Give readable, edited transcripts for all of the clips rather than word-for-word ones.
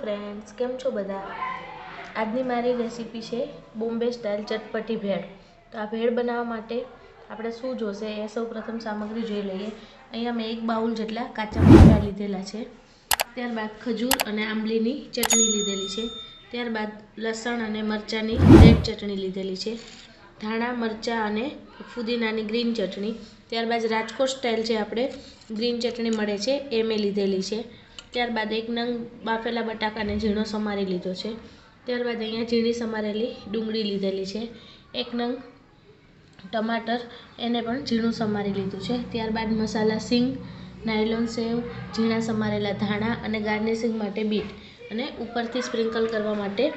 Friends, केम छो बधा। आजनी मारी रेसिपी है बॉम्बे स्टाइल चटपटी भेड़। तो आ भेड़ बनावा माटे आपणे शुं जोईशे ए सौ प्रथम सामग्री जोई लईए। अहींया मैं एक बाउल जेटला काचा मरचा लीधेला छे, त्यारबाद खजूर अने आंबलीनी चटणी लीधेली छे, त्यारबाद लसण अने मरचानी रेड चटणी लीधेली छे, धाणा मरचा अने फुदीनानी ग्रीन चटणी, त्यारबाद राजकोट स्टाइल जे आपणे ग्रीन चटणी मळे छे ए मैं लीधेली छे, त्यारबाद एक नंग बाफेला बटाकाने झीणो समारी लीधो छे, त्यारबाद अहींया झीणी समारेली डુંગળી लीधेली छे, एक नंग टमाटर एने पण झीणुं समारी लीधुं छे, त्यारबाद मसाला सींग, नायलोन सेव, झीणा समारेला धाणा अने गार्निशिंग माटे बीट अने उपरथी स्प्रिंकल करवा माटे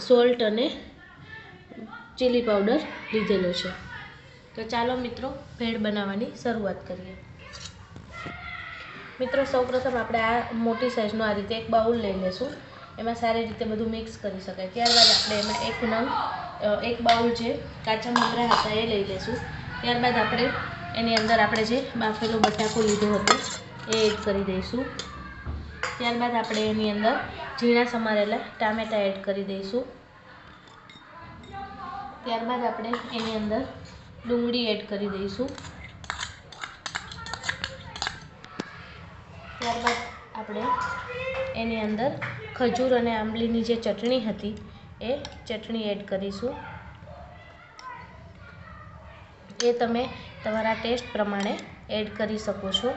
सोल्ट अने चीली पाउडर लीधेलो छे। तो चालो मित्रों भेड़ बनाववानी शरूआत करीए। मित्रों सौप्रथम आपणे आ मोटी साइजनो आ रीते एक बाउल लई लेशुं, एमां सारी रीते बधुं मिक्स करी शकाय। त्यारबाद आपणे एमां एक नंग एक बाउल जे काचा ममरा हता ए लई लेशुं, त्यारबाद आपणे एनी अंदर आपणे जे बाफेलो बटाको लीधो हतो ए एड करी दईशुं, त्यारबाद आपणे एनी अंदर झीणा समारेला टामेटा एड करी दईशुं, त्यारबाद आपणे एनी अंदर डુંગળી एड करी दईशुं, त्यारबाद आपणे एनी अंदर खजूर अने आंबलीनी जे चटणी हती ए चटणी एड करीशुं। ए तमे तमारा टेस्ट प्रमाणे एड करी शको छो।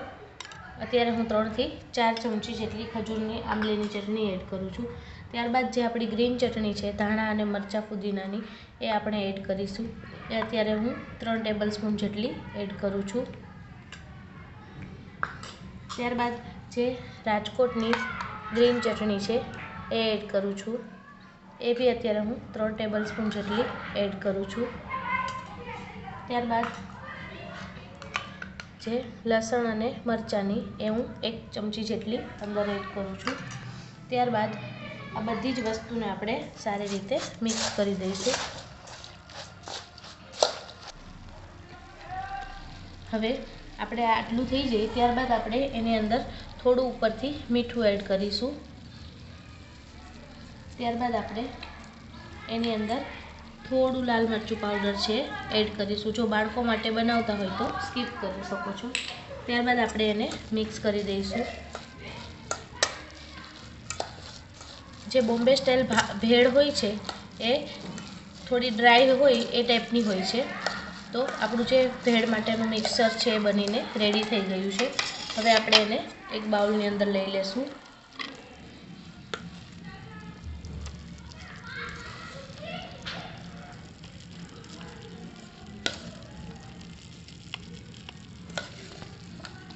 अत्यारे हूँ 3 થી 4 चमची जेटली खजूरनी आंबलीनी चटणी एड करूँ छूँ। त्यारबाद जे आपणी ग्रीन चटणी है धाणा अने मरचा फुदीनानी ए आपणे एड करीशुं। ए अत्यारे हूँ 3 टेबल स्पून जेटली एड करूँ छूँ। त्यारबाद जे राजकोटनी ग्रीन चटणी है ए एड करूँ छूँ। ए भी अत्यारे हूँ 3 टेबल स्पून जेटली एड करूँ छूँ। त्यारबाद जे लसण अने मरचानी ए हूँ 1 चमची जेटली अंदर एड करूँ छूँ। त्यारबाद आ बधी ज वस्तुने आपणे सारी रीते मिक्स करी दईशुं। हवे आपणे आटलुं थई जाय त्यारबाद आपणे एनी अंदर थोड़ुं उपरथी मीठुं एड करीशुं। त्यारबाद आपणे एनी अंदर थोड़ुं लाल मरचुं पाउडर है एड करीशुं। जो बाळको माटे बनावता होय तो स्कीप करी शको छो। त्यारबाद आपणे एने मिक्स करी दईशुं। जे बॉम्बे स्टाइल भेड़ होय छे ए थोड़ी ड्राय होय ए टाइपनी होय छे। तो आपणुं जे भेड़ माटेनुं मिक्सर छे ए बनीने रेडी थई गयुं छे। हवे आपणे एने एक बाउलनी अंदर लई लेशुं।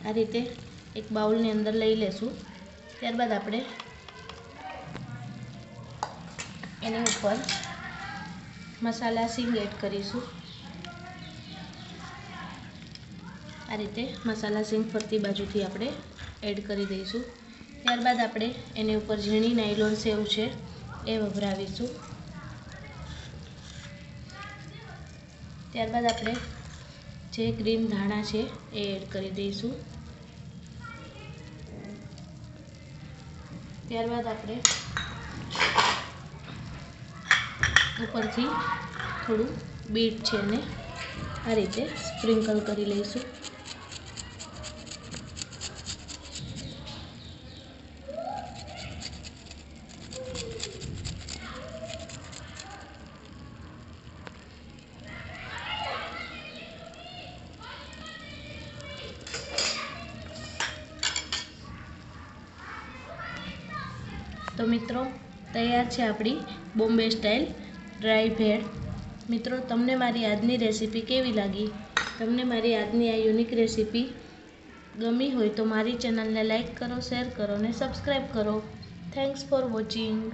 आ रीते एक बाउलनी अंदर लई लेशुं। त्यारबाद आपणे एनी उपर मसाला सींग एड करीशुं। आ रीते मसाला सींग फरती बाजुथी आपणे एड करी दईशुं। त्यारबाद आपणे एनी उपर झीणी नायलोन सेव छे ए वभरावीशुं। त्यारबाद आपणे जे ग्रीन धाणा छे ए एड करी दईशुं। त्यारबाद आपणे उपरथी थोड़ुं बीट छे ने आ रीते स्प्रिंकल करी लईशुं। तो मित्रों तैयार है अपनी बॉम्बे स्टाइल ड्राय भेड़। मित्रों तमने मारी आजनी रेसिपी केवी लागी? तमने मारी आजनी आ यूनिक रेसिपी गमी होय तो मारी चेनल ने लाइक करो, शेर करो ने सब्सक्राइब करो। Thanks for watching.